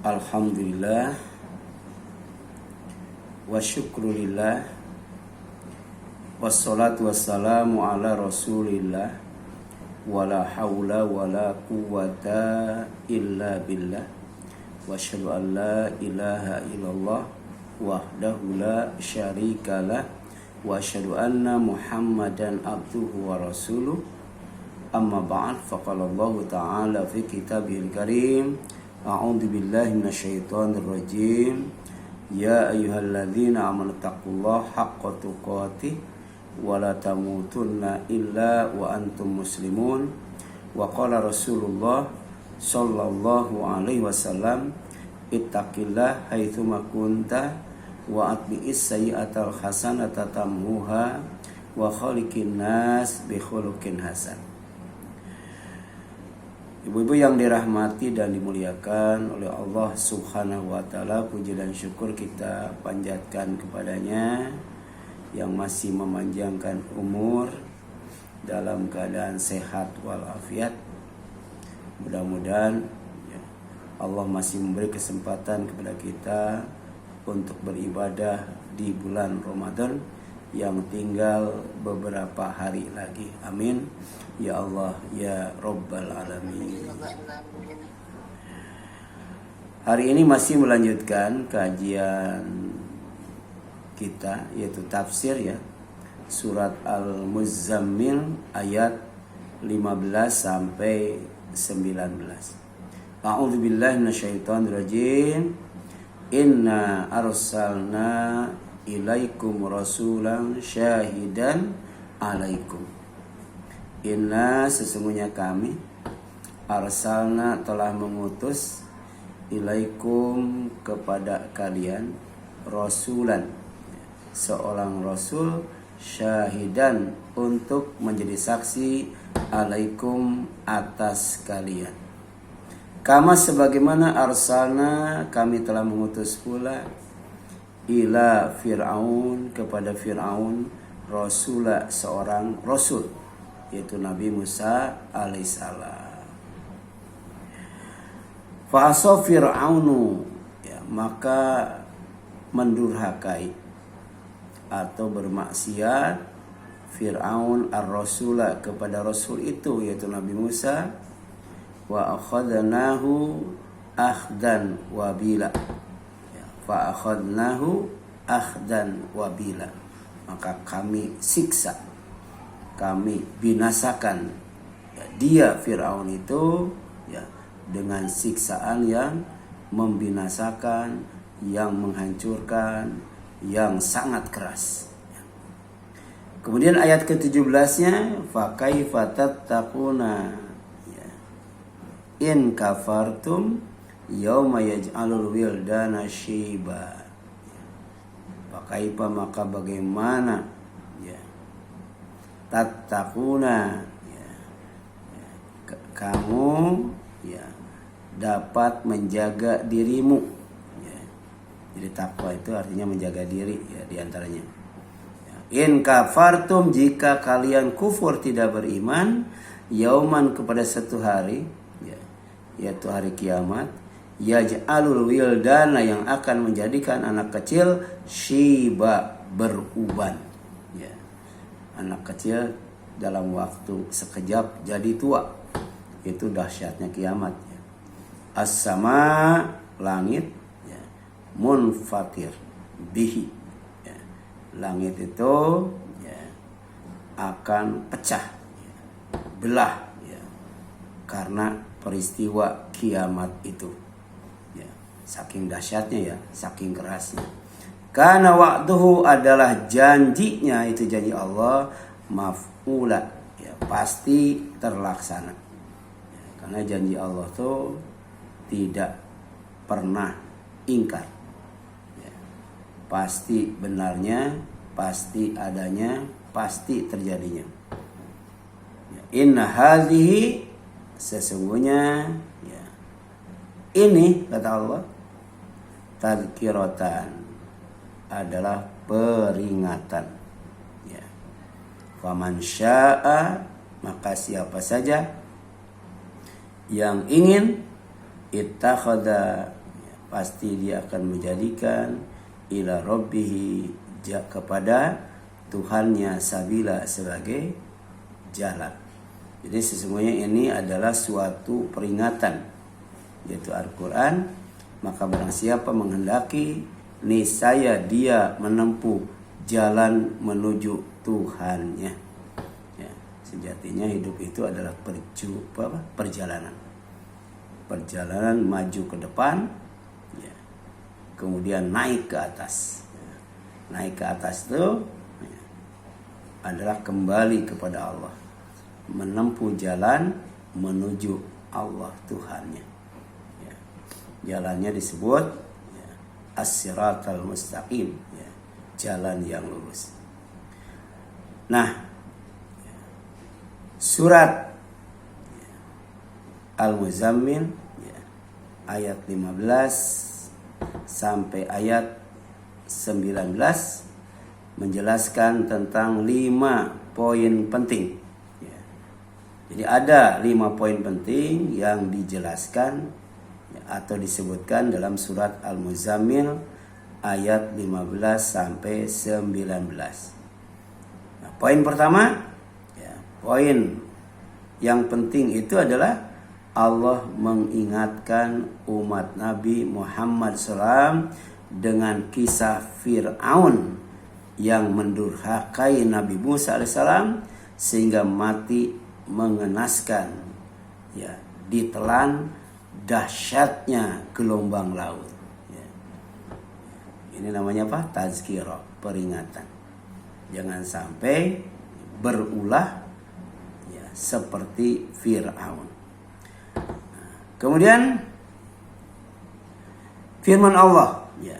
Alhamdulillah wa syukrulillah wassalatu wassalamu ala rasulillah wala hawla wala quwwata illa billah wa asyhadu an la ilaha illallah wahdahu la syarikalah wa asyhadu anna muhammadan abduhu wa rasuluh amma ba'd faqala Allah ta'ala fi kitabihil karim a'udzu billahi minasyaitonir rajim ya ayyuhalladzina amanu taqullaha haqqa tuqatih wa la tamutunna illa wa antum muslimun wa qala Rasulullah sallallahu alaihi wasallam ittaqillah haitsuma kunta wa atbi'is sayyi'atal hasanata tamhuha wa khaliqin nas bi khuluqin hasan. Ibu-ibu yang dirahmati dan dimuliakan oleh Allah Subhanahu wa taala, puji dan syukur kita panjatkan kepadanya yang masih memanjangkan umur dalam keadaan sehat walafiat. Mudah-mudahan Allah masih memberi kesempatan kepada kita untuk beribadah di bulan Ramadan yang tinggal beberapa hari lagi. Amin ya Allah ya Rabbal Alamin. Hari ini masih melanjutkan kajian kita, yaitu tafsir ya, surat Al-Muzammil ayat 15 sampai 19. A'udzu billahi minasyaitonir rajim. Inna arsalna ilaikum rasulan syahidan alaikum. Inna, sesungguhnya kami, arsalna, telah mengutus, ilaikum, kepada kalian, rasulan, seorang rasul, syahidan, untuk menjadi saksi, alaikum, atas kalian. Kama, sebagaimana arsalna, kami telah mengutus pula, ila Fir'aun, kepada Fir'aun, rasula, seorang rasul, yaitu Nabi Musa alaihissalam. Fa'asa Fir'aunu, ya, maka mendurhakai atau bermaksiat Fir'aun ar-rasula, kepada rasul itu, yaitu Nabi Musa. Wa akhadnahu akhdan wabila, fa akhadnahu akhdan wabila, maka kami siksa, kami binasakan ya, dia Fir'aun itu ya, dengan siksaan yang membinasakan, yang menghancurkan, yang sangat keras. Kemudian ayat ke-17-nya, fa kaifa tattaquna ya, in kafartum yauma yaj'alul wildana syiba. Pakaipa, maka bagaimana ya, tattaquna ya, kamu ya dapat menjaga dirimu ya. Jadi takwa itu artinya menjaga diri ya, diantaranya ya. In kafartum, jika kalian kufur, tidak beriman, yauman, kepada satu hari ya, yaitu hari kiamat, yaj'alul wildana, yang akan menjadikan anak kecil, syiba, beruban ya. Anak kecil dalam waktu sekejap jadi tua. Itu dahsyatnya kiamat ya. As-sama, langit ya, munfatir bihi ya. Langit itu ya, akan pecah ya, belah ya, karena peristiwa kiamat itu. Saking dahsyatnya ya, saking kerasnya. Karena wa'duhu, adalah janjinya, itu janji Allah, maf'ula ya, pasti terlaksana ya, karena janji Allah tuh tidak pernah ingkar ya, pasti benarnya, pasti adanya, pasti terjadinya ya. Inna hadhihi, sesungguhnya ya, ini, kata Allah, tadhkiratan, adalah peringatan ya. Faman syaa, maka siapa saja yang ingin, ittakhadha, pasti dia akan menjadikan ila rabbihi, kepada Tuhannya, sabila, sebagai jalan. Jadi sesungguhnya ini adalah suatu peringatan, yaitu Al-Quran. Maka barang siapa menghendaki, niscaya dia menempuh jalan menuju Tuhannya. Ya, sejatinya hidup itu adalah perjalanan. Perjalanan maju ke depan, ya, kemudian naik ke atas. Ya, naik ke atas itu adalah kembali kepada Allah, menempuh jalan menuju Allah Tuhannya. Ya. Jalannya disebut ya, as-siratal mustaqim, ya, jalan yang lurus. Nah, surat ya, Al-Muzammil ya, ayat 15 sampai ayat 19 menjelaskan tentang 5 poin penting. Ya. Jadi ada 5 poin penting yang dijelaskan ya, atau disebutkan dalam surat Al-Muzammil ayat 15 sampai 19. Nah, poin pertama, ya, poin yang penting itu adalah Allah mengingatkan umat Nabi Muhammad SAW dengan kisah Fir'aun yang mendurhakai Nabi Musa alaihissalam sehingga mati mengenaskan, ya, ditelan dahsyatnya gelombang laut. Ya. Ini namanya apa? Tazkirah, peringatan. Jangan sampai berulah ya, seperti Fir'aun. Nah, kemudian firman Allah ya,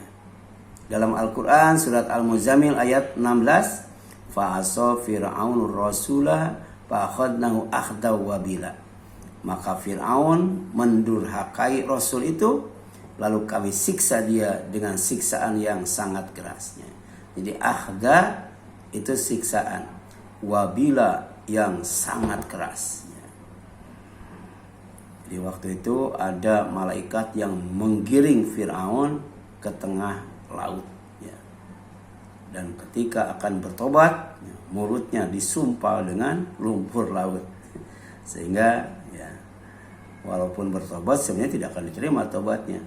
dalam Al-Quran surat Al-Muzammil ayat 16, fa'asa fir'aunur rasulah fa'akhadnahu akhdaw wabila. Maka Fir'aun mendurhakai Rasul itu, lalu kami siksa dia dengan siksaan yang sangat kerasnya. Jadi akhda itu siksaan, wabila yang sangat keras. Jadi waktu itu ada malaikat yang menggiring Fir'aun ke tengah laut ya. Dan ketika akan bertobat ya, mulutnya disumpal dengan lumpur laut sehingga ya, walaupun bertobat sebenarnya tidak akan diterima tobatnya,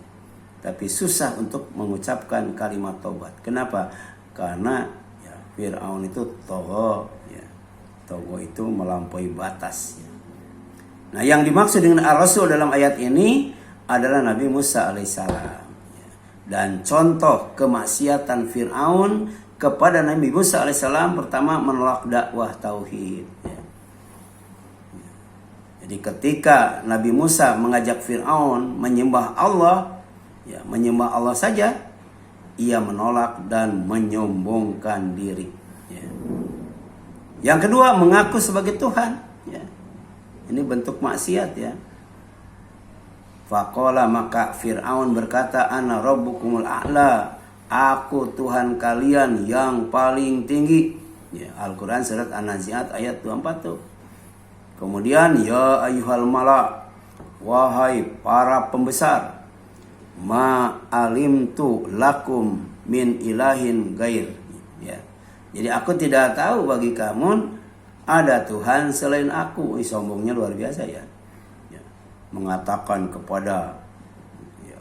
tapi susah untuk mengucapkan kalimat tobat. Kenapa? Karena ya, Fir'aun itu togho ya. Togho itu melampaui batas ya. Nah, yang dimaksud dengan ar-rasul dalam ayat ini adalah Nabi Musa alaihissalam. Dan contoh kemaksiatan Fir'aun kepada Nabi Musa alaihissalam pertama menolak dakwah tauhid. Jadi ketika Nabi Musa mengajak Fir'aun menyembah Allah, ya, menyembah Allah saja, ia menolak dan menyombongkan diri. Ya. Yang kedua, mengaku sebagai Tuhan. Ya. Ini bentuk maksiat ya. Faqala, maka Fir'aun berkata, ana rabbukumul a'la, aku Tuhan kalian yang paling tinggi. Ya, Al-Quran surat An-Nazi'at ayat 24 tuh. Kemudian ya ayyuhal mala, wahai para pembesar, ma alimtu lakum min ilahin gair. Ya. Jadi aku tidak tahu bagi kamu ada Tuhan selain aku. Sombongnya luar biasa ya. Mengatakan kepada ya,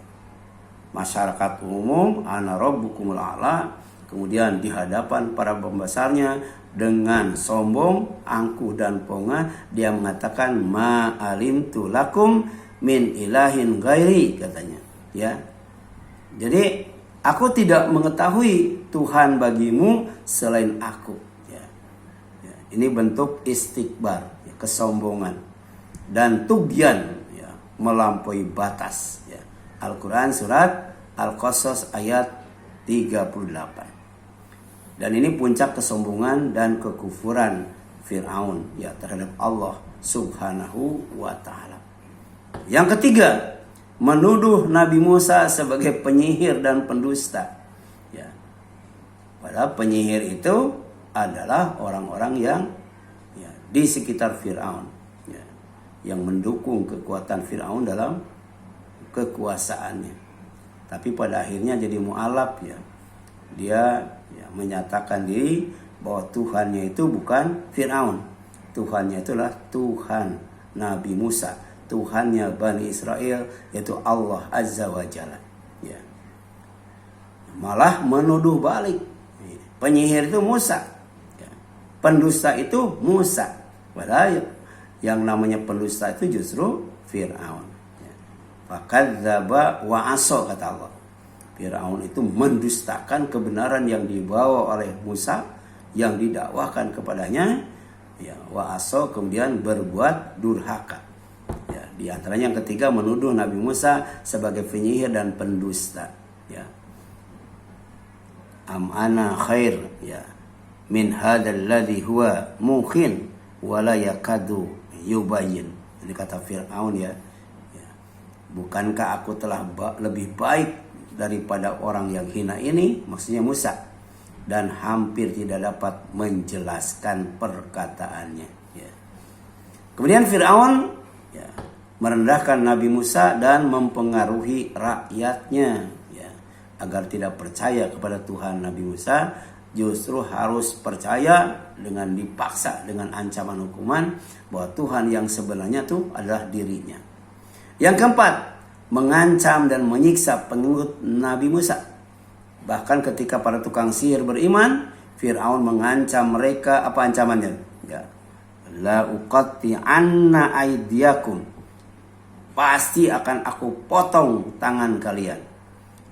masyarakat umum, ana rabbukumul a'la, kemudian di hadapan para pembesarnya dengan sombong, angkuh dan ponga dia mengatakan ma alimtu lakum min ilahin ghairi, katanya ya. Jadi aku tidak mengetahui Tuhan bagimu selain aku ya. Ya, ini bentuk istikbar ya, kesombongan dan tugyan, melampaui batas ya. Al-Quran surat Al-Qasas ayat 38. Dan ini puncak kesombongan dan kekufuran Fir'aun ya terhadap Allah subhanahu wa ta'ala. Yang ketiga, menuduh Nabi Musa sebagai penyihir dan pendusta ya. Padahal penyihir itu adalah orang-orang yang ya, di sekitar Fir'aun, yang mendukung kekuatan Fir'aun dalam kekuasaannya. tapi pada akhirnya jadi mu'alaf ya. Dia ya, menyatakan diri bahwa Tuhannya itu bukan Fir'aun. Tuhannya itulah Tuhan Nabi Musa, Tuhannya Bani Israel, yaitu Allah Azza wa Jalla. Ya. Malah menuduh balik. Penyihir itu Musa. Ya. Pendusta itu Musa. Padahal yang namanya pendusta itu justru Fir'aun. Ya. Fakadzdzaba wa asa, kata Allah. Fir'aun itu mendustakan kebenaran yang dibawa oleh Musa, yang didakwakan kepadanya, ya, wa asa, kemudian berbuat durhaka. Ya, di antaranya yang ketiga menuduh Nabi Musa sebagai penyihir dan pendusta. Ya. Am ana khair ya min hadzal ladzi huwa mukhin wa la yakadu yubayyin. Ini kata Fir'aun ya. Ya. Bukankah aku telah lebih baik daripada orang yang hina ini, maksudnya Musa, dan hampir tidak dapat menjelaskan perkataannya. Ya. Kemudian Fir'aun ya, merendahkan Nabi Musa dan mempengaruhi rakyatnya ya, agar tidak percaya kepada Tuhan Nabi Musa, justru harus percaya dengan dipaksa dengan ancaman hukuman bahwa Tuhan yang sebenarnya itu adalah dirinya. Yang keempat, mengancam dan menyiksa pengikut Nabi Musa. Bahkan ketika para tukang sihir beriman, Fir'aun mengancam mereka. Apa ancamannya? Ya. La uqatti'anna aydiyakum. Pasti akan aku potong tangan kalian.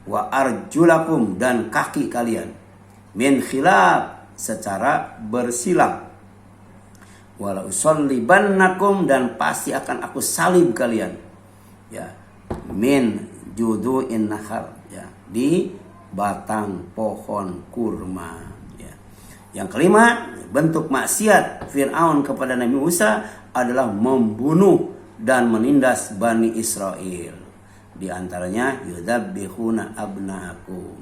Wa arjulakum, dan kaki kalian. Min khilaf, secara bersilang. Wala usallibannakum, dan pasti akan aku salib kalian. Ya. Min judu'in nakhal, ya, di batang pohon kurma. Ya. Yang kelima, bentuk maksiat Fir'aun kepada Nabi Musa adalah membunuh dan menindas Bani Israel. Di antaranya yudabbihuna abna'akum,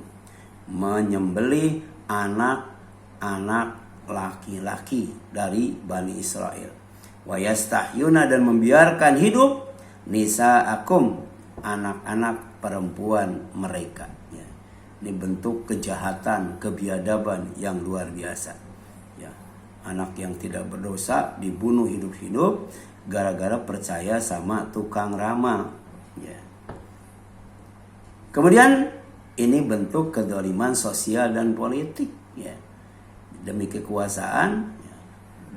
menyembelih anak-anak laki-laki dari Bani Israel. Wa yastahyuna, dan membiarkan hidup nisa'akum, anak-anak perempuan mereka. Ya. Ini bentuk kejahatan, kebiadaban yang luar biasa. Ya. Anak yang tidak berdosa dibunuh hidup-hidup gara-gara percaya sama tukang ramal. Ya. Kemudian ini bentuk kedzaliman sosial dan politik. Ya. Demi kekuasaan, ya.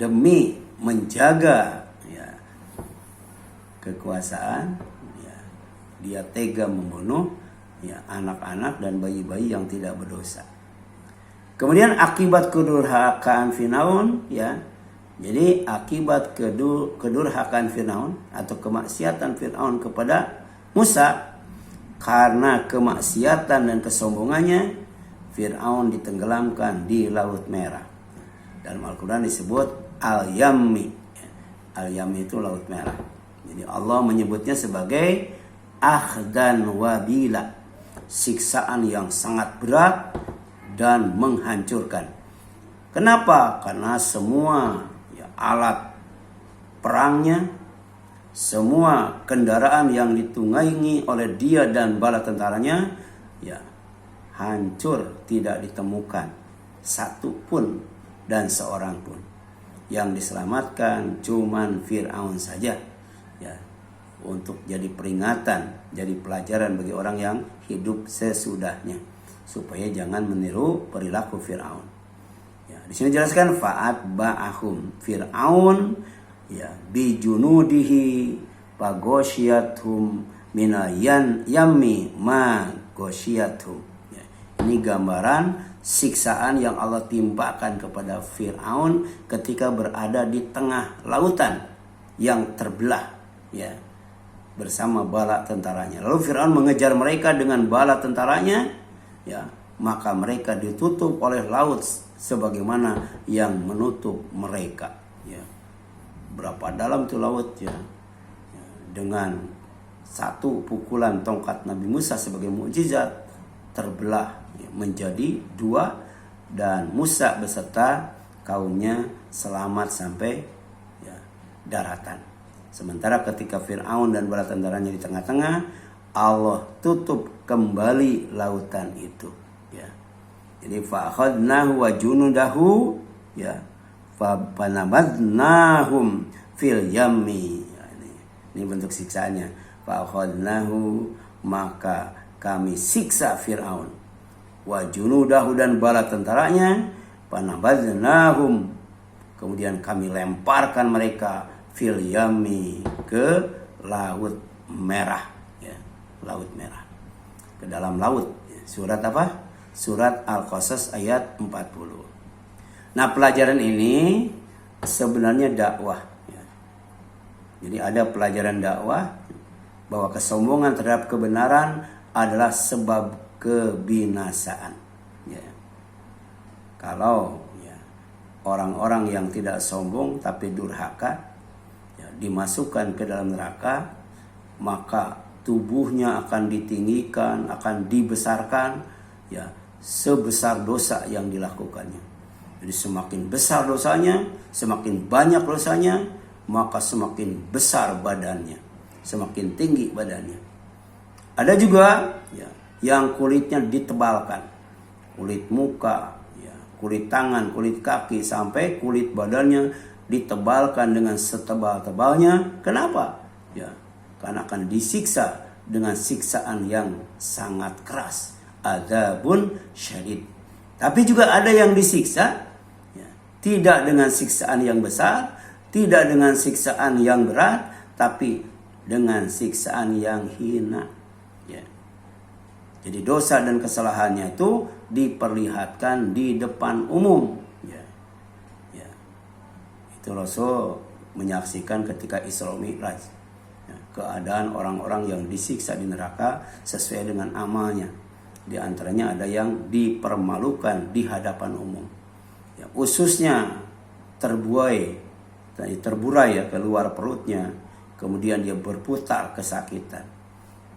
Demi menjaga ya, kekuasaan, dia tega membunuh ya, anak-anak dan bayi-bayi yang tidak berdosa. Kemudian akibat kedurhakaan Fir'aun ya. Jadi akibat kedurhakaan Fir'aun atau kemaksiatan Fir'aun kepada Musa, karena kemaksiatan dan kesombongannya, Fir'aun ditenggelamkan di Laut Merah. Dalam Al-Quran disebut Al-Yammi. Al-Yammi itu Laut Merah. Jadi Allah menyebutnya sebagai akhdan wabila, siksaan yang sangat berat dan menghancurkan. Kenapa? Karena semua ya, alat perangnya, semua kendaraan yang ditunggangi oleh dia dan bala tentaranya ya hancur, tidak ditemukan satu pun dan seorang pun. Yang diselamatkan cuman Fir'aun saja ya, untuk jadi peringatan, jadi pelajaran bagi orang yang hidup sesudahnya, supaya jangan meniru perilaku Fir'aun. Ya, di sini jelaskan fa'at ba'ahum Fir'aun ya bijunudihi pagosyathum minayan yammi ma gosyathum. Ya, ini gambaran siksaan yang Allah timpakan kepada Fir'aun ketika berada di tengah lautan yang terbelah ya, bersama bala tentaranya. Lalu Fir'aun mengejar mereka dengan bala tentaranya ya, maka mereka ditutup oleh laut sebagaimana yang menutup mereka ya. Berapa dalam itu laut ya, dengan satu pukulan tongkat Nabi Musa sebagai mukjizat terbelah ya, menjadi dua, dan Musa beserta kaumnya selamat sampai ya, daratan. Sementara ketika Fir'aun dan bala tentaranya di tengah-tengah, Allah tutup kembali lautan itu, ya. Jadi fa'akhadnahu wa junudahu, ya, fanabadnahum fil yammi. Ya, ini bentuk siksanya. Fa'akhadnahu, maka kami siksa Fir'aun, wa junudahu, dan bala tentaranya, fanabadnahum, kemudian kami lemparkan mereka fil yammi, ke laut merah, ya, laut merah, ke dalam laut. Surat apa? Surat Al-Qasas ayat 40. Nah, pelajaran ini sebenarnya dakwah, ya. Jadi ada pelajaran dakwah bahwa kesombongan terhadap kebenaran adalah sebab kebinasaan, ya. Kalau, ya, orang-orang yang tidak sombong tapi durhaka, ya, dimasukkan ke dalam neraka, maka tubuhnya akan ditinggikan, akan dibesarkan, ya, sebesar dosa yang dilakukannya. Jadi semakin besar dosanya, semakin banyak dosanya, maka semakin besar badannya, semakin tinggi badannya. Ada juga, ya, yang kulitnya ditebalkan, kulit muka, ya, kulit tangan, kulit kaki, sampai kulit badannya ditebalkan dengan setebal-tebalnya. Kenapa? Ya, karena akan disiksa dengan siksaan yang sangat keras, adzabun syadid. Tapi juga ada yang disiksa, ya, tidak dengan siksaan yang besar, tidak dengan siksaan yang berat, tapi dengan siksaan yang hina, ya. Jadi dosa dan kesalahannya itu diperlihatkan di depan umum, ya. Ya. Itu Rasul menyaksikan ketika Isra Mi'raj, ya, keadaan orang-orang yang disiksa di neraka sesuai dengan amalnya. Di antaranya ada yang dipermalukan di hadapan umum, ya, ususnya terburai ya keluar perutnya, kemudian dia berputar kesakitan.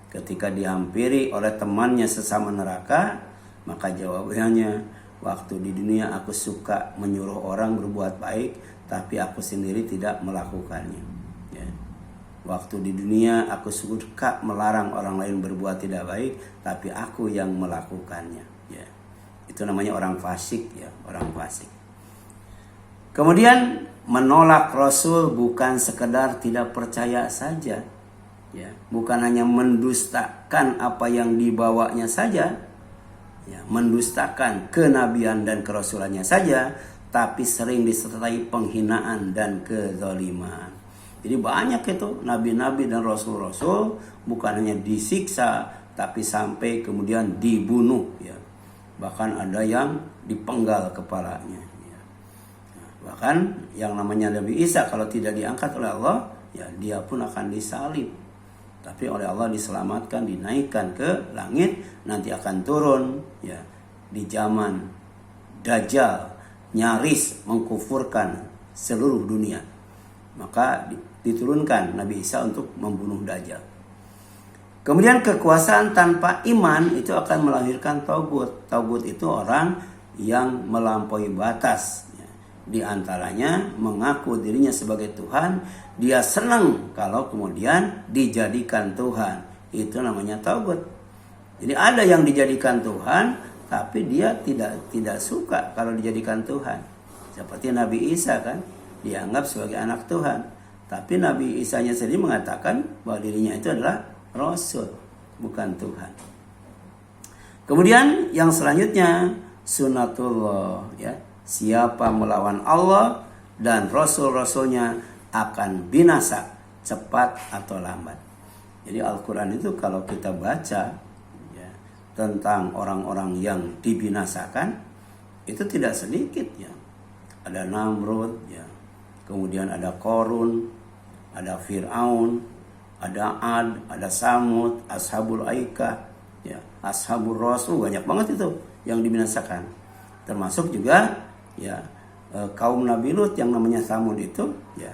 Ketika dihampiri oleh temannya sesama neraka, maka jawabannya, waktu di dunia aku suka menyuruh orang berbuat baik, tapi aku sendiri tidak melakukannya, ya. Waktu di dunia aku suka melarang orang lain berbuat tidak baik, tapi aku yang melakukannya, ya. Itu namanya orang fasik, ya, orang fasik. Kemudian menolak Rasul bukan sekedar tidak percaya saja, ya, bukan hanya mendustakan apa yang dibawanya saja, ya, mendustakan kenabian dan kerasulannya saja, tapi sering disertai penghinaan dan kezaliman. Jadi banyak itu nabi-nabi dan rasul-rasul bukan hanya disiksa, tapi sampai kemudian dibunuh, ya. Bahkan ada yang dipenggal kepalanya, ya. Bahkan yang namanya Nabi Isa kalau tidak diangkat oleh Allah, ya, dia pun akan disalib. Tapi oleh Allah diselamatkan, dinaikkan ke langit, nanti akan turun, ya, di zaman Dajjal nyaris mengkufurkan seluruh dunia. Maka diturunkan Nabi Isa untuk membunuh Dajjal. Kemudian kekuasaan tanpa iman itu akan melahirkan taugut. Taugut itu orang yang melampaui batas. Di antaranya mengaku dirinya sebagai Tuhan. Dia senang kalau kemudian dijadikan Tuhan. Itu namanya taugut. Jadi ada yang dijadikan Tuhan, tapi dia tidak suka kalau dijadikan Tuhan. Seperti Nabi Isa kan, dianggap sebagai anak Tuhan. Tapi Nabi Isa-nya sendiri mengatakan bahwa dirinya itu adalah Rasul, bukan Tuhan. Kemudian yang selanjutnya sunatullah, ya. Siapa melawan Allah dan Rasul-Rasulnya akan binasa cepat atau lambat. Jadi Al-Quran itu kalau kita baca, ya, tentang orang-orang yang dibinasakan, itu tidak sedikit, ya. Ada Namrud, ya. Kemudian ada Korun, ada Fir'aun, ada Ad, ada Samud, Ashabul Aikah, ya, Ashabul Rasul, banyak banget itu yang dibinasakan. Termasuk juga, ya, kaum Nabi Lut yang namanya Samud itu, ya,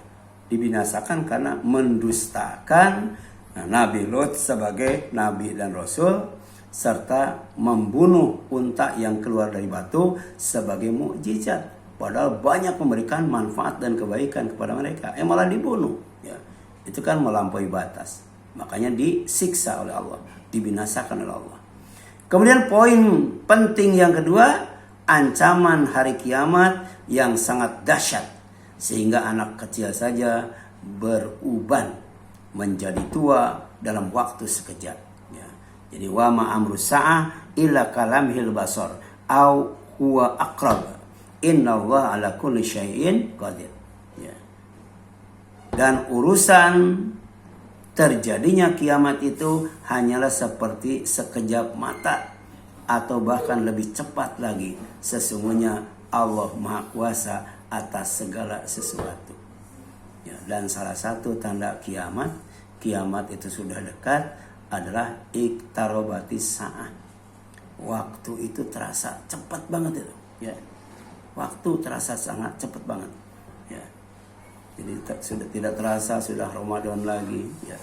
dibinasakan karena mendustakan Nabi Lut sebagai Nabi dan Rasul, serta membunuh unta yang keluar dari batu sebagai mukjizat. Padahal banyak memberikan manfaat dan kebaikan kepada mereka, malah dibunuh, ya. Itu kan melampaui batas. Makanya disiksa oleh Allah, dibinasakan oleh Allah. Kemudian poin penting yang kedua, ancaman hari kiamat yang sangat dahsyat. Sehingga anak kecil saja beruban menjadi tua dalam waktu sekejap. Ya. Jadi wa ma amru sa'ah illa kalamhil basar au huwa aqrab. Innallaha ala kulli syai'in qadir. Ya. Dan urusan terjadinya kiamat itu hanyalah seperti sekejap mata atau bahkan lebih cepat lagi. Sesungguhnya Allah Maha Kuasa atas segala sesuatu. Ya, dan salah satu tanda kiamat itu sudah dekat adalah iktarobatis sa'ah. Waktu itu terasa cepat banget itu. Ya. Waktu terasa sangat cepat banget. Ya. Jadi sudah tidak terasa sudah Ramadan lagi. Ya.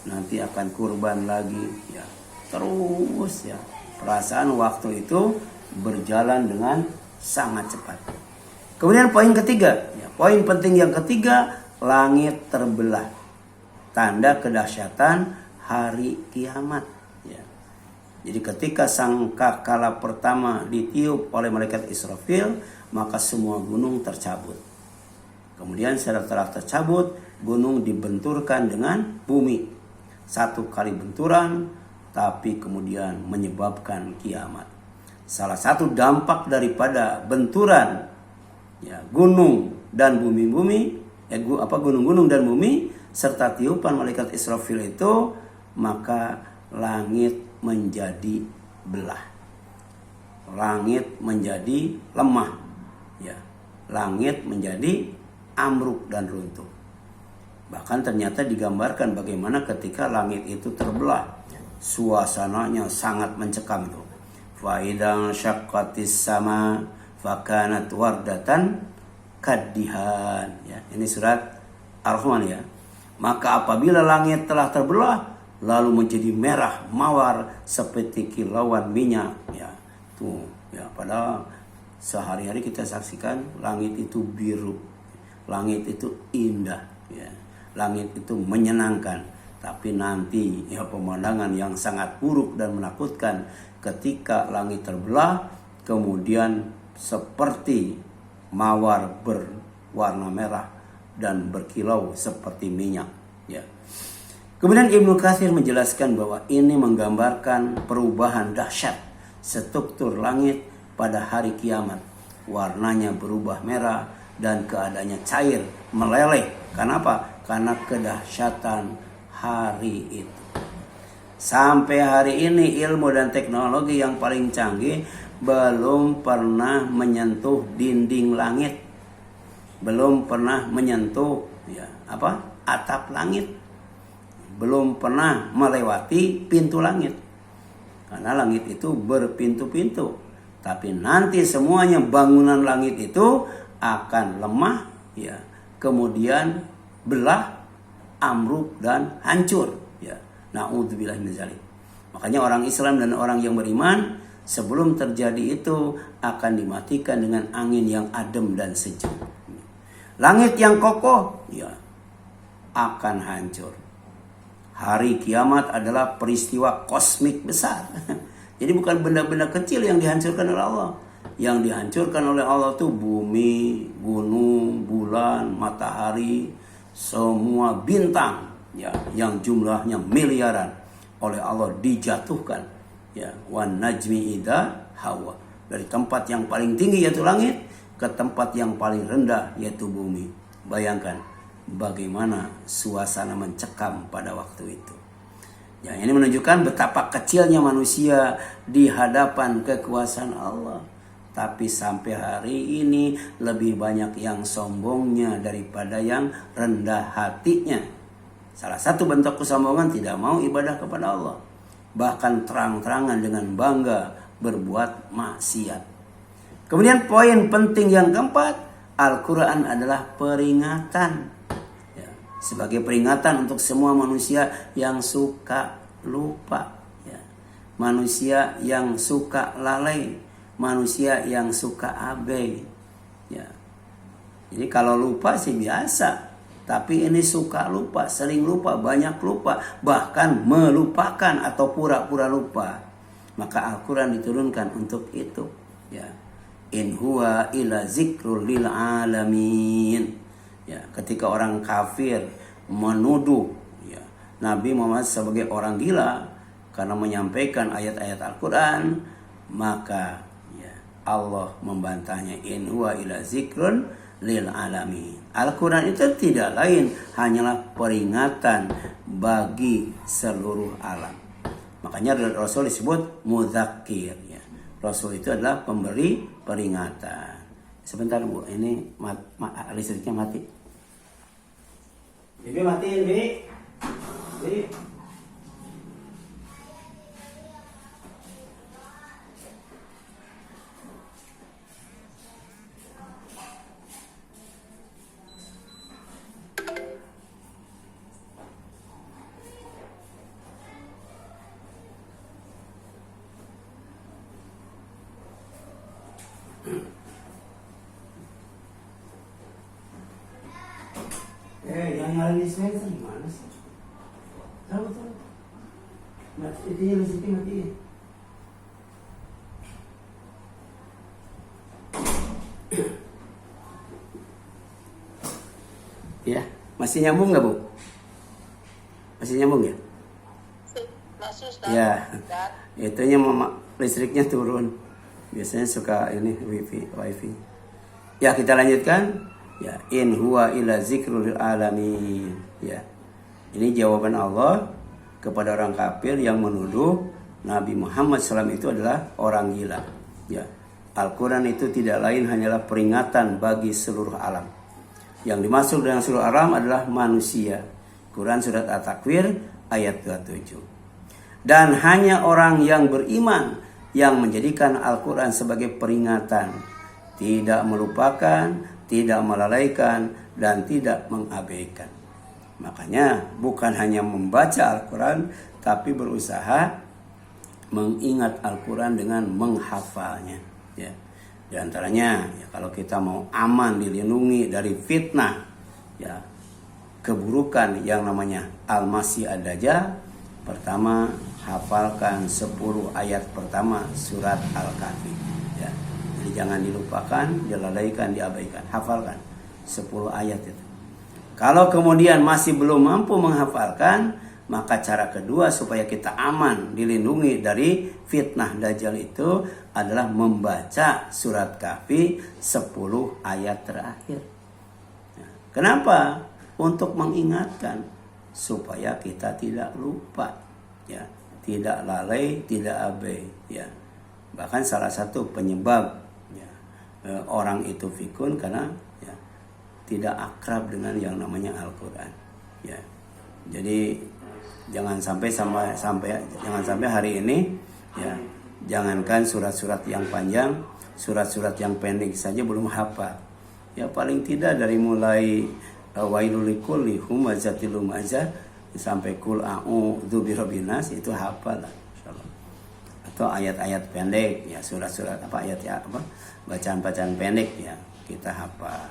Nanti akan kurban lagi. Ya. Terus ya. Perasaan waktu itu berjalan dengan sangat cepat. Kemudian poin ketiga, ya, poin penting yang ketiga, langit terbelah. Tanda kedahsyatan hari kiamat. Ya. Jadi ketika sangkakala pertama ditiup oleh malaikat Israfil, maka semua gunung tercabut. Kemudian setelah tercabut, gunung dibenturkan dengan bumi. Satu kali benturan, tapi kemudian menyebabkan kiamat. Salah satu dampak daripada benturan ya, gunung dan bumi-bumi, gunung-gunung dan bumi serta tiupan malaikat Israfil itu, maka langit menjadi belah. Langit menjadi lemah. Ya, langit menjadi ambruk dan runtuh. Bahkan ternyata digambarkan bagaimana ketika langit itu terbelah. Suasananya sangat mencekam itu. Fa idza syaqqatis sama fakanat wardatan kaddihan. Ya, ini surat Ar-Rahman ya. Maka apabila langit telah terbelah lalu menjadi merah mawar seperti kilauan minyak ya. Tuh ya, padahal sehari-hari kita saksikan langit itu biru. Langit itu indah ya. Langit itu menyenangkan. Tapi nanti ya pemandangan yang sangat buruk dan menakutkan ketika langit terbelah kemudian seperti mawar berwarna merah dan berkilau seperti minyak ya. Kemudian Ibnu Katsir menjelaskan bahwa ini menggambarkan perubahan dahsyat struktur langit pada hari kiamat. Warnanya berubah merah dan keadaannya cair, meleleh. Kenapa? Karena kedahsyatan hari itu. Sampai hari ini ilmu dan teknologi yang paling canggih belum pernah menyentuh dinding langit, belum pernah menyentuh ya atap langit, belum pernah melewati pintu langit, karena langit itu berpintu-pintu. Tapi nanti semuanya bangunan langit itu akan lemah ya, kemudian belah, amruk dan hancur ya. Na'udzubillah min dzalik. Makanya orang Islam dan orang yang beriman sebelum terjadi itu akan dimatikan dengan angin yang adem dan sejuk. Langit yang kokoh ya akan hancur. Hari kiamat adalah peristiwa kosmik besar. Jadi bukan benda-benda kecil yang dihancurkan oleh Allah. Yang dihancurkan oleh Allah itu bumi, gunung, bulan, matahari, semua bintang ya yang jumlahnya miliaran oleh Allah dijatuhkan ya, wan najmi idza hawa, dari tempat yang paling tinggi yaitu langit ke tempat yang paling rendah yaitu bumi. Bayangkan bagaimana suasana mencekam pada waktu itu. Ya, ini menunjukkan betapa kecilnya manusia di hadapan kekuasaan Allah. Tapi sampai hari ini lebih banyak yang sombongnya daripada yang rendah hatinya. Salah satu bentuk kesombongan tidak mau ibadah kepada Allah. Bahkan terang-terangan dengan bangga berbuat maksiat. Kemudian poin penting yang keempat, Al-Quran adalah peringatan. Ya, sebagai peringatan untuk semua manusia yang suka lupa. Ya, manusia yang suka lalai. Manusia yang suka abai. Ya. Jadi kalau lupa sih biasa. tapi ini suka lupa, sering lupa, banyak lupa, bahkan melupakan atau pura-pura lupa. Maka Al-Quran diturunkan untuk itu. Ya. In huwa illa zikrul lil alamin. Ya, ketika orang kafir menuduh ya, Nabi Muhammad sebagai orang gila karena menyampaikan ayat-ayat Al-Quran, maka ya, Allah membantahnya, in huwa illa zikrun lil alamin. Al-Quran itu tidak lain hanyalah peringatan bagi seluruh alam. Makanya Rasul disebut mudzakir ya. Rasul itu adalah pemberi peringatan. Sebentar Bu, ini listriknya mati. Bibi matiin, Bi. Bi. Yang nyalain dispenser gimana sih? Tahu. Matiin listriknya, matiin. Ya, masih nyambung nggak Bu? Masih nyambung ya? Masih, Ustaz. Ya, itunya listriknya turun. Biasanya suka ini wifi. Ya, kita lanjutkan. Ya, in huwa illa zikrul alamin. Ya. Ini jawaban Allah kepada orang kafir yang menuduh Nabi Muhammad SAW itu adalah orang gila. Ya. Al-Quran itu tidak lain hanyalah peringatan bagi seluruh alam. Yang dimaksud dengan seluruh alam adalah manusia. Quran surat At-Takwir ayat 27. Dan hanya orang yang beriman yang menjadikan Al-Quran sebagai peringatan, tidak melupakan, tidak melalaikan, dan tidak mengabaikan. Makanya bukan hanya membaca Al-Quran, tapi berusaha mengingat Al-Quran dengan menghafalnya. Ya. Di antaranya, ya, kalau kita mau aman, dilindungi dari fitnah, ya, keburukan yang namanya Al-Masih Ad-Dajjal, pertama hafalkan 10 ayat pertama surat Al-Kahfi. Ya. Jadi jangan dilupakan, dilalaikan, diabaikan. Hafalkan 10 ayat itu. Kalau kemudian masih belum mampu menghafalkan, maka cara kedua supaya kita aman, dilindungi dari fitnah Dajjal itu adalah membaca surat Kahfi 10 ayat terakhir. Ya. Kenapa? Untuk mengingatkan supaya kita tidak lupa, ya, tidak lalai, tidak abai. Ya. Bahkan salah satu penyebab orang itu fikun karena ya, tidak akrab dengan yang namanya Al-Quran. Ya. Jadi jangan sampai hari ini ya, jangankan surat-surat yang panjang, surat-surat yang pendek saja belum hafal. Ya paling tidak dari mulai wailul likulli humazatil lumazah sampai kul a'udzu birabbin nas itu hafal lah. Atau ayat-ayat pendek ya, surat-surat ayat apa bacaan-bacaan pendek ya kita hafal,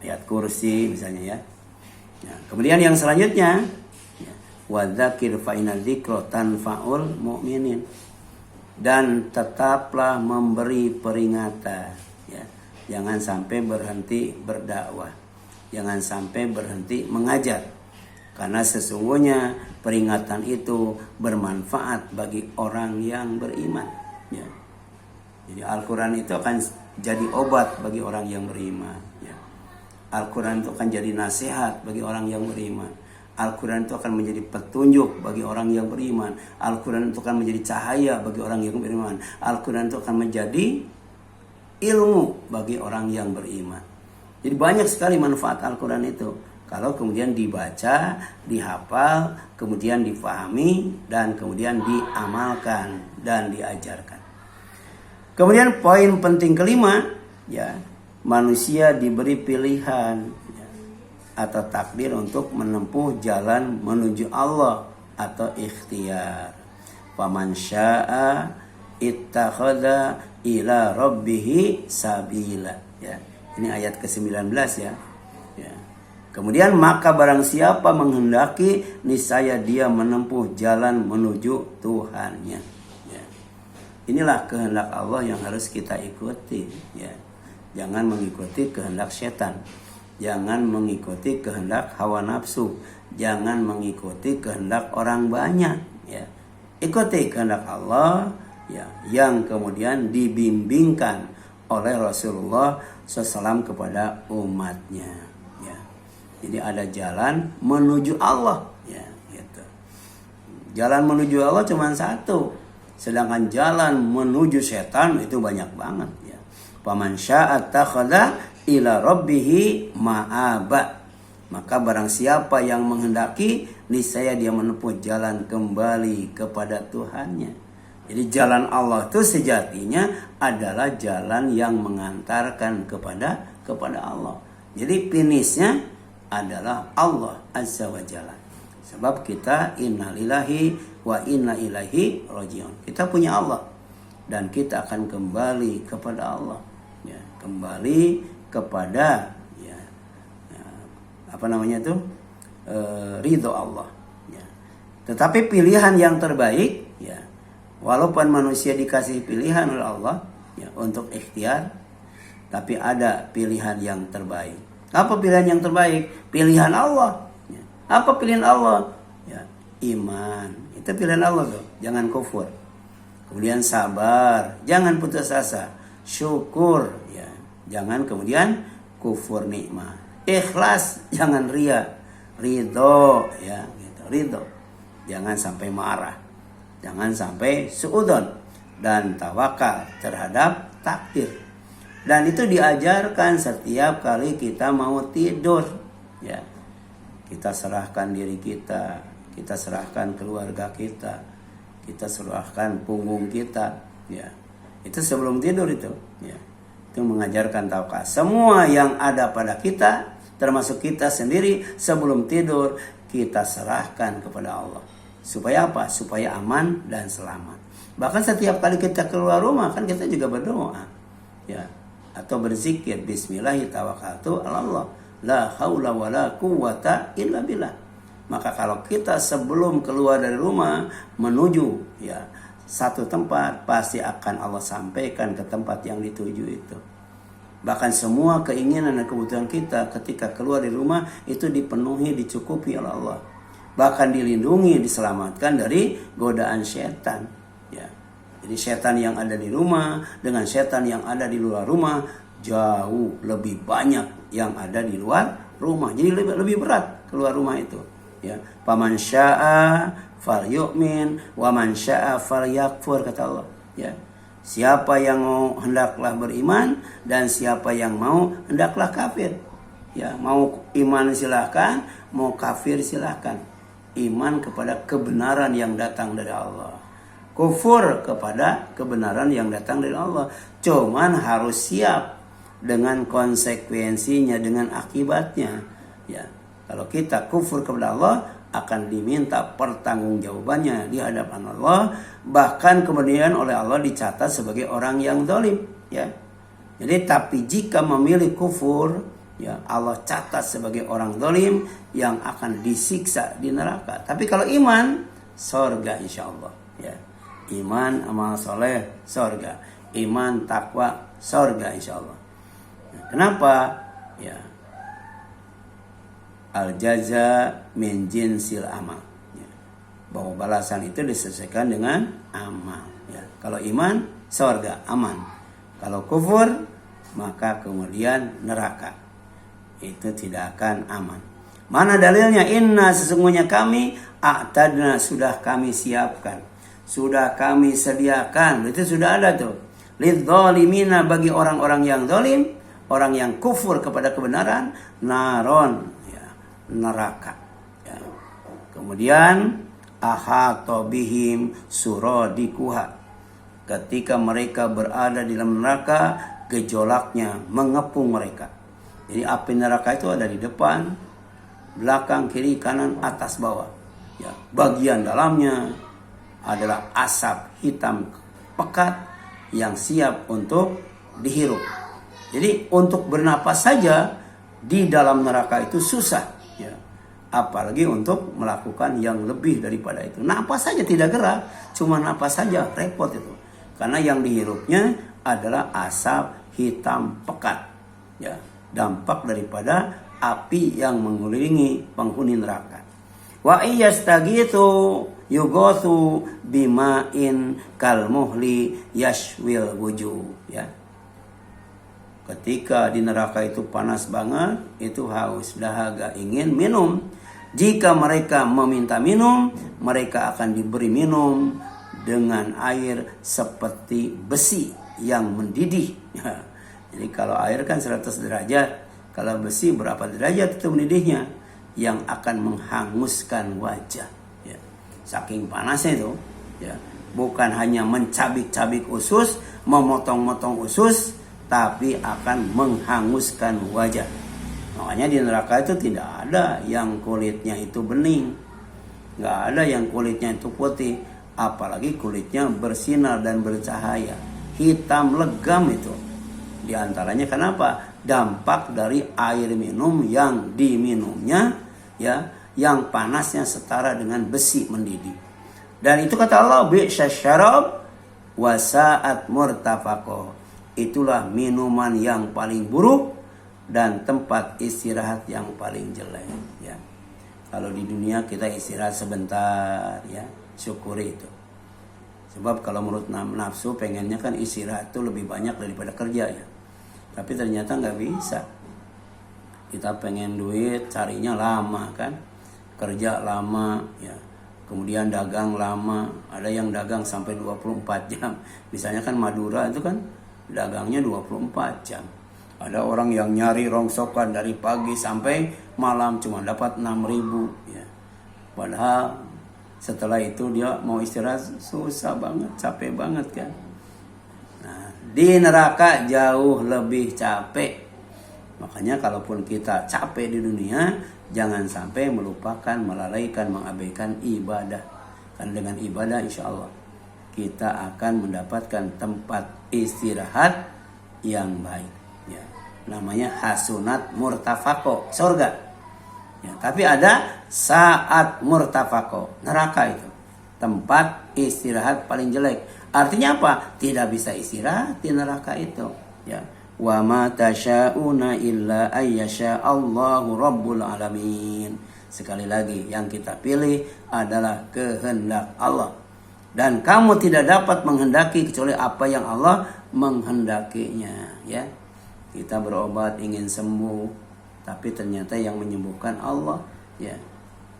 ayat kursi misalnya ya. Nah, kemudian yang selanjutnya ya, wadzakir fa inna dzikra tanfa'ul mu'minin, dan tetaplah memberi peringatan ya. Jangan sampai berhenti berdakwah, jangan sampai berhenti mengajar. Karena sesungguhnya peringatan itu bermanfaat bagi orang yang beriman. Ya. Jadi Al-Quran itu akan jadi obat bagi orang yang beriman. Ya. Al-Quran itu akan jadi nasihat bagi orang yang beriman. Al-Quran itu akan menjadi petunjuk bagi orang yang beriman. Al-Quran itu akan menjadi cahaya bagi orang yang beriman. Al-Quran itu akan menjadi ilmu bagi orang yang beriman. Jadi banyak sekali manfaat Al-Quran itu. Kalau kemudian dibaca, dihafal, kemudian difahami, dan kemudian diamalkan dan diajarkan. Kemudian poin penting kelima, ya, manusia diberi pilihan ya, atau takdir untuk menempuh jalan menuju Allah atau ikhtiar. Faman syaa ittakhadha ila rabbihi sabila. Ya, ini ayat ke-19 ya. Ya. Kemudian maka barang siapa menghendaki, niscaya dia menempuh jalan menuju Tuhannya. Ya. Inilah kehendak Allah yang harus kita ikuti. Ya. Jangan mengikuti kehendak setan. Jangan mengikuti kehendak hawa nafsu. Jangan mengikuti kehendak orang banyak. Ya. Ikuti kehendak Allah, ya, yang kemudian dibimbingkan oleh Rasulullah SAW kepada umatnya. Ya. Jadi ada jalan menuju Allah. Ya, gitu. Jalan menuju Allah cuma satu. Sedangkan jalan menuju setan itu banyak banget. Ya. Faman syaa'a takhadha ila rabbihi ma'aba. Maka barang siapa yang menghendaki, niscaya dia menempuh jalan kembali kepada Tuhannya. Jadi jalan Allah itu sejatinya adalah jalan yang mengantarkan kepada Allah. Jadi finishnya adalah Allah Azza wa Jalla. Sebab kita innalillahi wa inna ilaihi rajiun. Kita punya Allah dan kita akan kembali kepada Allah. Ya, kembali kepada ridho Allah. Ya. Tetapi pilihan yang terbaik, ya, walaupun manusia dikasih pilihan oleh Allah, ya, untuk ikhtiar, tapi ada pilihan yang terbaik. Apa pilihan yang terbaik? Pilihan Allah. Ya. Apa pilihan Allah? Ya, iman. Itu pilihan Allah tuh. Jangan kufur. Kemudian sabar, jangan putus asa. Syukur, ya, jangan kemudian kufur nikmat. Ikhlas, jangan ria. Ridho, ya, gitu. Ridho. Jangan sampai marah. Jangan sampai suudzon dan tawakal terhadap takdir. Dan itu diajarkan setiap kali kita mau tidur, ya. Kita serahkan diri kita, kita serahkan keluarga kita, kita serahkan punggung kita, ya. Itu sebelum tidur itu, ya. Itu mengajarkan tawakal. Semua yang ada pada kita, termasuk kita sendiri, sebelum tidur kita serahkan kepada Allah. Supaya apa? Supaya aman dan selamat. Bahkan setiap kali kita keluar rumah kan kita juga berdoa, ya, atau berzikir, bismillahi tawakkaltu 'ala Allah, la haula wala quwwata illa billah. Maka kalau kita sebelum keluar dari rumah menuju, ya, satu tempat, pasti akan Allah sampaikan ke tempat yang dituju itu. Bahkan semua keinginan dan kebutuhan kita ketika keluar dari rumah itu dipenuhi, dicukupi oleh Allah. Bahkan dilindungi, diselamatkan dari godaan setan. Ya. Jadi setan yang ada di rumah dengan setan yang ada di luar rumah jauh lebih banyak yang ada di luar rumah. Jadi lebih berat keluar rumah itu. Ya. Faman syaa'a falyu'min wa man syaa'a falyakfur, kata Allah. Ya. Siapa yang mau hendaklah beriman dan siapa yang mau hendaklah kafir. Ya, mau iman silahkan, mau kafir silahkan. Iman kepada kebenaran yang datang dari Allah. Kufur kepada kebenaran yang datang dari Allah. Cuman harus siap dengan konsekuensinya, dengan akibatnya. Ya, kalau kita kufur kepada Allah, akan diminta pertanggungjawabannya di hadapan Allah, bahkan kemudian oleh Allah dicatat sebagai orang yang zalim, ya. Jadi tapi jika memilih kufur, ya, Allah catat sebagai orang zalim yang akan disiksa di neraka. Tapi kalau iman, surga insyaallah, ya. Iman, amal soleh, surga. Iman, takwa, surga insyaallah. Kenapa? Ya. Al-jaza min jinsil amal, ya. Bahwa balasan itu disesuaikan dengan amal, ya. Kalau iman, surga, aman. Kalau kufur, maka kemudian neraka. Itu tidak akan aman. Mana dalilnya? Inna, sesungguhnya kami, a'tadna, sudah kami siapkan, sudah kami sediakan. Itu sudah ada tuh. Lidzalimina, bagi orang-orang yang zalim, orang yang kufur kepada kebenaran, naron, neraka, ya. Kemudian ahata bihim suradikuha, ketika mereka berada di dalam neraka, gejolaknya mengepung mereka. Jadi api neraka itu ada di depan, belakang, kiri, kanan, atas, bawah, ya. Bagian dalamnya adalah asap hitam pekat yang siap untuk dihirup. Jadi untuk bernapas saja di dalam neraka itu susah, ya. Apalagi untuk melakukan yang lebih daripada itu. Napas saja tidak gerak, cuma napas saja repot itu. Karena yang dihirupnya adalah asap hitam pekat, ya, dampak daripada api yang mengelilingi penghuni neraka. Wa iyastaghitsu yughatsu bima'in kalmuhli yashwil wujuh, ya. Ketika di neraka itu panas banget, itu haus, dahaga, ingin minum. Jika mereka meminta minum, mereka akan diberi minum dengan air seperti besi yang mendidih. Jadi kalau air kan 100 derajat, kalau besi berapa derajat itu mendidihnya, yang akan menghanguskan wajah. Ya. Saking panasnya itu, ya. Bukan hanya mencabik-cabik usus, memotong-motong usus, tapi akan menghanguskan wajah. Makanya di neraka itu tidak ada yang kulitnya itu bening, nggak ada yang kulitnya itu putih, apalagi kulitnya bersinar dan bercahaya, hitam legam itu. Di antaranya kenapa? Dampak dari air minum yang diminumnya, ya, yang panasnya setara dengan besi mendidih. Dan itu kata Allah, bi'sasyarab wa sa'at murtafaqo. Itulah minuman yang paling buruk dan tempat istirahat yang paling jelek, ya. Kalau di dunia kita istirahat sebentar, ya, syukuri itu. Sebab kalau menurut nafsu pengennya kan istirahat itu lebih banyak daripada kerja, ya. Tapi ternyata nggak bisa. Kita pengen duit, carinya lama kan, kerja lama, ya. Kemudian dagang lama, ada yang dagang sampai 24 jam. Misalnya kan Madura itu kan dagangnya 24 jam. Ada orang yang nyari rongsokan dari pagi sampai malam cuma dapat 6.000, ya. Padahal setelah itu dia mau istirahat susah banget, capek banget kan. Nah, di neraka jauh lebih capek. Makanya kalaupun kita capek di dunia, jangan sampai melupakan, melalaikan, mengabaikan ibadah. Karena dengan ibadah insya Allah kita akan mendapatkan tempat istirahat yang baik, ya. Namanya hasunat murtafaqo, surga, ya. Tapi ada saat murtafaqo, neraka itu tempat istirahat paling jelek. Artinya apa? Tidak bisa istirahat di neraka itu, ya. Wa ma tasyauna illa ayyasha Allahu rabbul alamin. Sekali lagi, yang kita pilih adalah kehendak Allah. Dan kamu tidak dapat menghendaki kecuali apa yang Allah menghendakinya, ya. Kita berobat ingin sembuh, tapi ternyata yang menyembuhkan Allah, ya.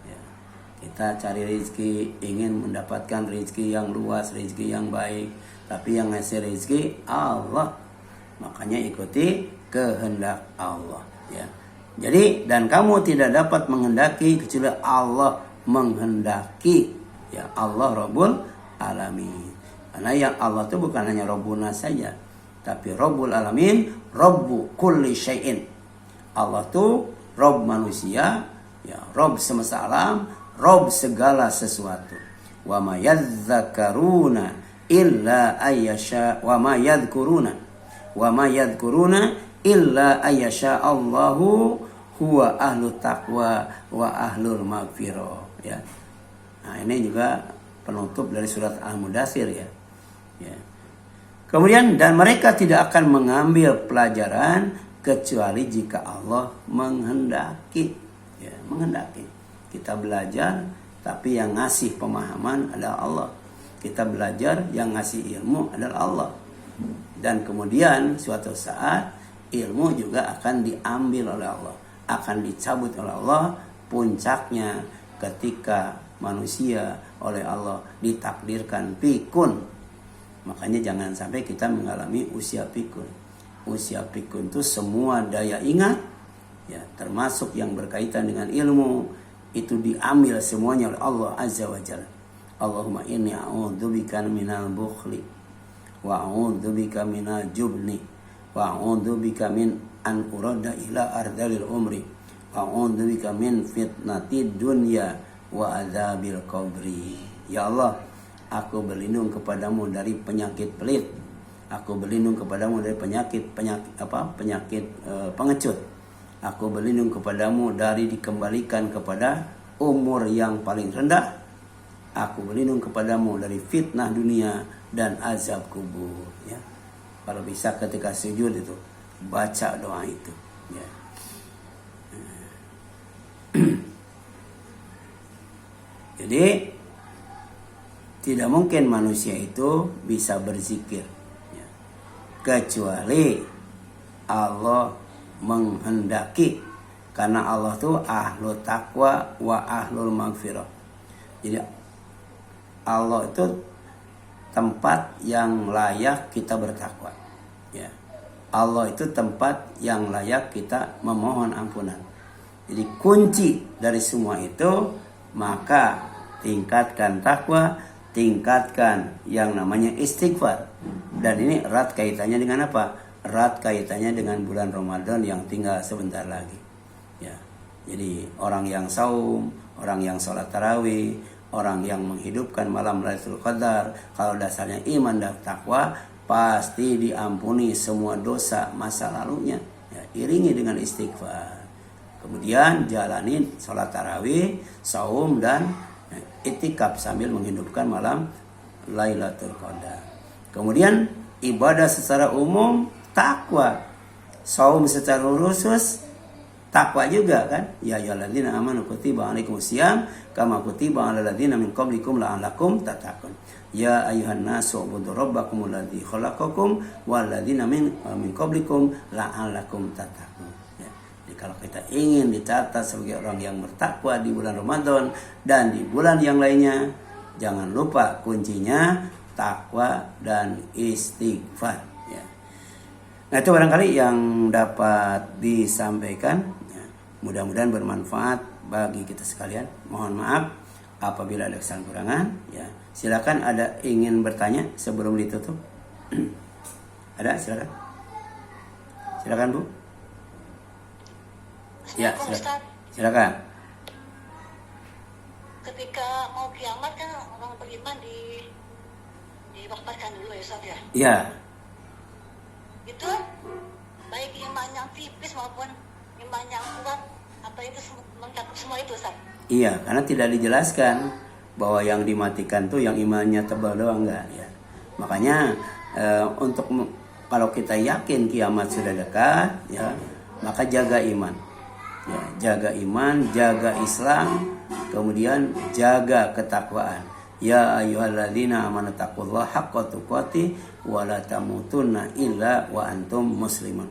Ya. Kita cari rezeki, ingin mendapatkan rezeki yang luas, rezeki yang baik, tapi yang ngasih rezeki Allah. Makanya ikuti kehendak Allah, ya. Jadi dan kamu tidak dapat menghendaki kecuali Allah menghendaki, ya. Allah Rabbul Alamin. Karena yang Allah itu bukan hanya Rabbuna saja, tapi Rabbul Alamin, Rabbu kulli syai'in. Allah itu Rabb manusia, ya, Rabb semesta alam, Rabb segala sesuatu. Wa ma yadzakaruna illa ayyasha wa ma yadhkuruna illa ayyasha Allahu huwa ahlu taqwa wa ahlul maghfirah, ya. Nah, ini juga penutup dari surat Al-Mudaththir, ya. Ya. Kemudian dan mereka tidak akan mengambil pelajaran kecuali jika Allah menghendaki, ya, menghendaki. Kita belajar tapi yang ngasih pemahaman adalah Allah. Kita belajar yang ngasih ilmu adalah Allah. Dan kemudian suatu saat ilmu juga akan diambil oleh Allah, akan dicabut oleh Allah. Puncaknya ketika manusia oleh Allah ditakdirkan pikun. Makanya jangan sampai kita mengalami usia pikun. Usia pikun itu semua daya ingat, ya, termasuk yang berkaitan dengan ilmu, itu diambil semuanya oleh Allah Azza wa Jalla. Allahumma inni a'udzubika minal bukhli wa a'udzubika minal jubni wa a'udzubika min an urada ila ardalil umri wa a'udzubika min fitnatid dunya wa adzabil qabri. Ya Allah, aku berlindung kepadamu dari penyakit pelit. Aku berlindung kepadamu dari penyakit pengecut. Aku berlindung kepadamu dari dikembalikan kepada umur yang paling rendah. Aku berlindung kepadamu dari fitnah dunia dan azab kubur. Ya. Kalau bisa ketika sujud itu baca doa itu. Ya. Jadi tidak mungkin manusia itu bisa berzikir, ya, kecuali Allah menghendaki, karena Allah tuh ahlul taqwa wa ahlul maghfirah. Jadi Allah itu tempat yang layak kita bertakwa, ya. Allah itu tempat yang layak kita memohon ampunan. Jadi kunci dari semua itu, maka tingkatkan takwa, tingkatkan yang namanya istighfar. Dan ini erat kaitannya dengan apa? Erat kaitannya dengan bulan Ramadan yang tinggal sebentar lagi. Ya. Jadi orang yang saum, orang yang sholat tarawih, orang yang menghidupkan malam Lailatul Qadar, kalau dasarnya iman dan takwa, pasti diampuni semua dosa masa lalunya. Ya, iringi dengan istighfar. Kemudian jalani sholat tarawih, saum dan itikaf sambil menghidupkan malam Lailatul Qadar. Kemudian ibadah secara umum takwa, saum secara khusus takwa juga kan. Ya ayyuhalladzina amanu kutiba alaikumusiyam kama kutiba alal ladzina min qablikum la'allakum tattaqun. Ya ayyuhan nasu ubudu rabbakumul ladzi khalaqakum wal ladzina min qablikum la'allakum tattaqun. Jadi kalau kita ingin dicatat sebagai orang yang bertakwa di bulan Ramadan dan di bulan yang lainnya, jangan lupa kuncinya takwa dan istighfar. Ya. Nah itu barangkali yang dapat disampaikan. Ya. Mudah-mudahan bermanfaat bagi kita sekalian. Mohon maaf apabila ada kesalahan kurangan. Ya. Silakan, ada ingin bertanya sebelum ditutup? Ada, silakan. Silakan Bu. Ya, silakan. Ketika mau kiamat kan orang beriman diwafatkan dulu ya Ustaz ya. Iya. Itu baik iman yang tipis maupun iman yang kuat, apa itu mencakup semua itu Ustaz? Iya, karena tidak dijelaskan bahwa yang dimatikan tuh yang imannya tebal doang, enggak ya. Makanya untuk kalau kita yakin kiamat sudah dekat, ya, maka jaga iman. Ya, jaga iman, jaga Islam, kemudian jaga ketakwaan. Ya ayyuhalladzina amanu taqullaha haqqa tuqatih wa la tamutunna illa wa antum muslimun.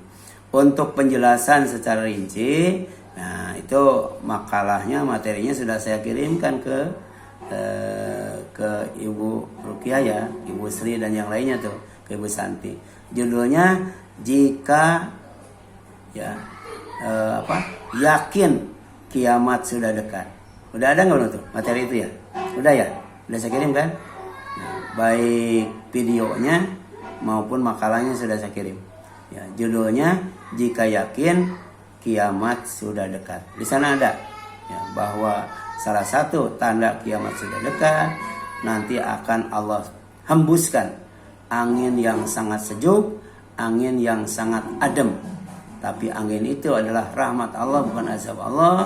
Untuk penjelasan secara rinci, nah itu makalahnya, materinya sudah saya kirimkan ke Ibu Rukiah ya, Ibu Sri dan yang lainnya tuh, ke Ibu Santi. Judulnya jika ya yakin kiamat sudah dekat. Udah ada nggak tuh materi itu ya? Udah ya? Udah saya kirim kan? Nah, baik videonya maupun makalahnya sudah saya kirim. Ya, judulnya jika yakin kiamat sudah dekat. Di sana ada ya, bahwa salah satu tanda kiamat sudah dekat, nanti akan Allah hembuskan angin yang sangat sejuk, angin yang sangat adem. Tapi angin itu adalah rahmat Allah, bukan azab Allah,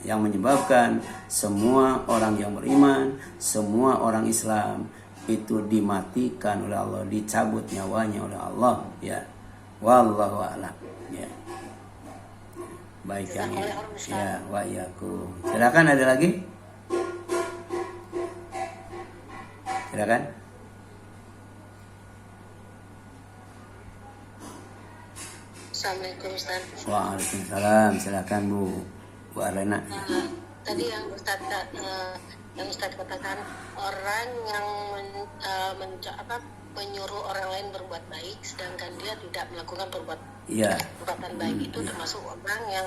yang menyebabkan semua orang yang beriman, semua orang Islam itu dimatikan oleh Allah, dicabut nyawanya oleh Allah. Ya, wallahu a'lam. Ya, baik yang ya, wa iyyakum. Silakan, ada lagi? Silakan. Assalamualaikum Ustaz. Waalaikumsalam. Silakan Bu Arena. Tadi yang Ustaz katakan, orang yang menyuruh orang lain berbuat baik sedangkan dia tidak melakukan perbuatan baik itu termasuk orang yang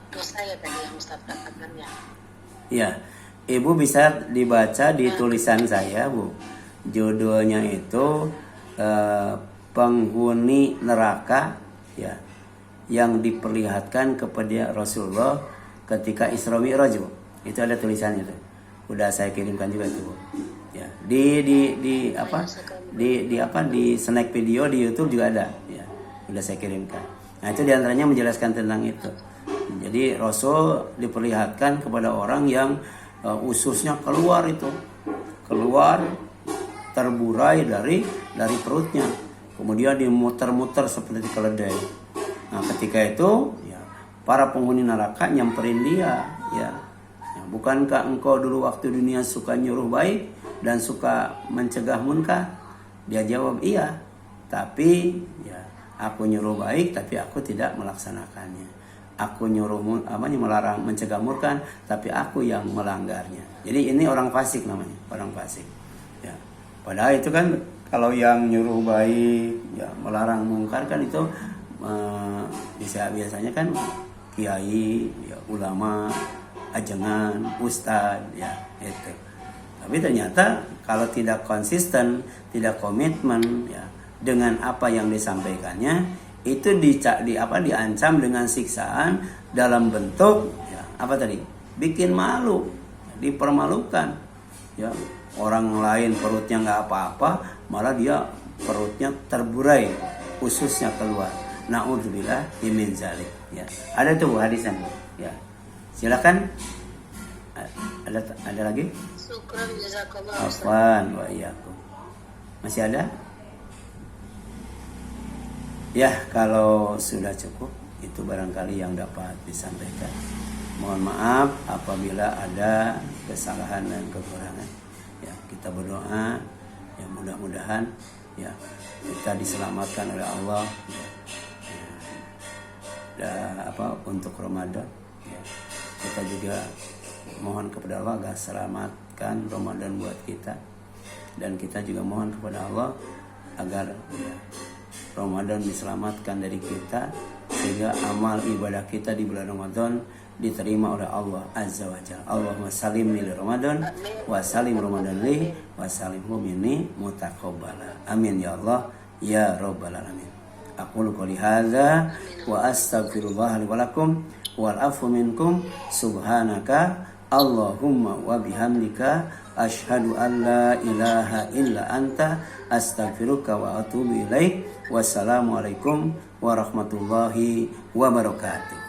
dosa ya tadi yang Ustaz katakan ya. Iya. Ibu bisa dibaca di tulisan saya, Bu. Judulnya itu penghuni neraka ya, yang diperlihatkan kepada Rasulullah ketika Isra Mi'raj. Itu ada tulisannya tuh. Udah saya kirimkan juga tuh. Ya, di snack video di YouTube juga ada ya. Udah saya kirimkan. Nah itu diantaranya menjelaskan tentang itu. Jadi Rasul diperlihatkan kepada orang yang ususnya keluar terburai dari perutnya, kemudian dimuter-muter seperti keledai. Nah ketika itu ya, para penghuni neraka nyamperin dia, ya, bukankah engkau dulu waktu dunia suka nyuruh baik dan suka mencegah munkar? Dia jawab iya, tapi ya aku nyuruh baik tapi aku tidak melaksanakannya. Aku nyuruh melarang mencegah munkar tapi aku yang melanggarnya. Jadi ini orang fasik namanya, orang fasik. Ya. Padahal itu kan kalau yang nyuruh baik, ya melarang munkar kan itu biasanya kan kiai, ya, ulama, ajengan, ustadz, ya itu. Tapi ternyata kalau tidak konsisten, tidak komitmen, ya dengan apa yang disampaikannya, itu diancam dengan siksaan dalam bentuk ya, apa tadi? Bikin malu, dipermalukan. Ya, orang lain perutnya nggak apa-apa, malah dia perutnya terburai, ususnya keluar. Na'udzubillah min zalik. Ya. Ada tuh hadisan. Ya. Silakan. Ada lagi? Syukran jazakallah. Afwan wa iyyakum. Masih ada? Ya, kalau sudah cukup itu barangkali yang dapat disampaikan. Mohon maaf apabila ada kesalahan dan kekurangan. Ya, kita berdoa ya mudah-mudahan ya kita diselamatkan oleh Allah untuk Ramadan. Ya. Kita juga mohon kepada Allah agar selamatkan Ramadan buat kita, dan kita juga mohon kepada Allah agar ya, Ramadan diselamatkan dari kita sehingga amal ibadah kita di bulan Ramadan diterima oleh Allah Azza wa Jalla. Allahumma salim li Ramadan wa salim Ramadan li wa salimhu minni mutaqabbala. Amin ya Allah ya rabbal alamin. Aqulu qouli hadza wa astaghfirullah li wa lakum wal afu minkum subhanaka Allahumma wa bihamdika asyhadu an la ilaha illa anta astaghfiruka wa atubu ilaik. Wassalamualaikum warahmatullahi wabarakatuh.